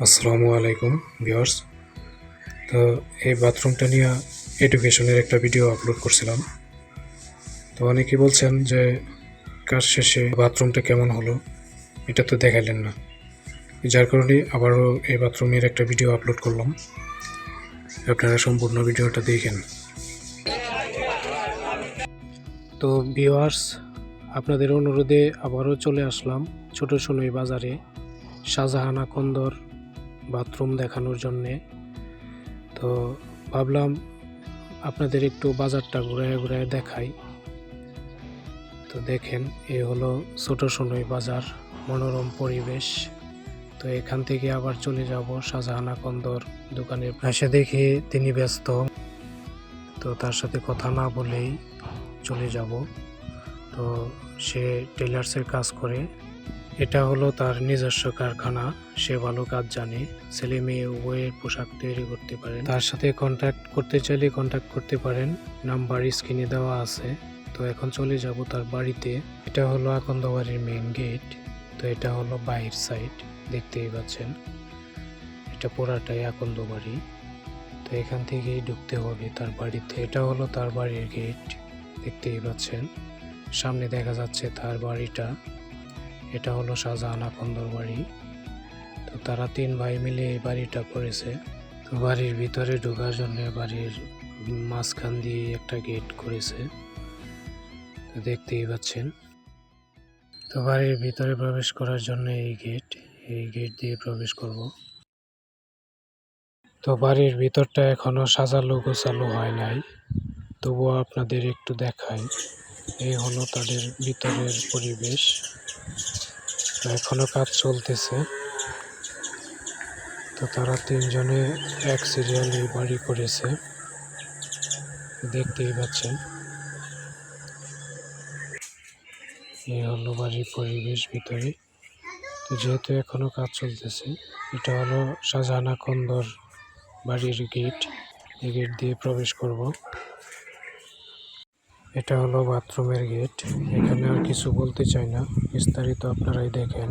আসসালামু আলাইকুম ভিউয়ার্স। তো এই বাথরুমটা নিয়ে এডুকেশনের একটা ভিডিও আপলোড করছিলাম। তো অনেকেই বলছেন যে কাজ শেষে বাথরুমটা কেমন হলো এটা তো দেখাইলেন না, যার কারণে আবারও এই বাথরুমের একটা ভিডিও আপলোড করলাম। আপনারা সম্পূর্ণ ভিডিওটা দেখেন। তো ভিউয়ার্স, আপনাদের অনুরোধে আবারও চলে আসলাম ছোট সোনাই বাজারে শাহজাহানা কন্দর বাথরুম দেখানোর জন্যে। তো ভাবলাম আপনাদের একটু বাজারটা ঘুরায় ঘুরায় দেখাই। তো দেখেন, এই হলো ছোট সোনাই বাজার, মনোরম পরিবেশ। তো এখান থেকে আবার চলে যাব শাহজাহানা কন্দর দোকানের পাশে। দেখে তিনি ব্যস্ত, তো তার সাথে কথা না বলেই চলে যাব। তো সে টেলার্সের কাজ করে, এটা হলো তার নিজস্ব কারখানা। সে ভালো কাজ জানে, ছেলে মেয়ে উভয়ের পোশাক তৈরি করতে পারেন। তার সাথে কন্ট্যাক্ট করতে চাইলে কন্ট্যাক্ট করতে পারেন, নাম্বার স্ক্রিনে দেওয়া আছে। তো এখন চলে যাব তার বাড়িতে। এটা হলো আকন্দ বাড়ির মেইন গেট। তো এটা হলো বাহির সাইড, দেখতেই পাচ্ছেন এটা পুরাটাই আকন্দ বাড়ি। তো এখান থেকেই ঢুকতে হবে তার বাড়িতে। এটা হলো তার বাড়ির গেট, দেখতেই পাচ্ছেন। সামনে দেখা যাচ্ছে তার বাড়িটা। এটা হলো শাহজাহানা কন্দর বাড়ি। তো তারা তিন ভাই মিলে এই বাড়িটা করেছে। তো বাড়ির ভিতরে ঢোকার জন্য বাড়ির মাঝখান দিয়ে একটা গেট করেছে, তো দেখতেই পাচ্ছেন। তো বাড়ির ভিতরে প্রবেশ করার জন্য এই গেট দিয়ে প্রবেশ করব। তো বাড়ির ভিতরটা এখনো সাজালো গোছালো হয় নাই, তবুও আপনাদের একটু দেখাই। এই হলো তাদের ভিতরের পরিবেশ। তো এখনো কাজ চলতেছে। তো তারা তিনজনে এক সিরিয়ালে বাড়ি করেছে, দেখতেই পাচ্ছেন। এই হলো বাড়ির পরিবেশ ভিতরে। তো যেহেতু এখনো কাজ চলতেছে, এটা হলো শাহজাহানা কন্দর বাড়ির গেট। এই গেট দিয়ে প্রবেশ করব। এটা হলো বাথরুমের গেট। এখানে আর কিছু বলতে চাই না, বিস্তারিত আপনারাই দেখেন।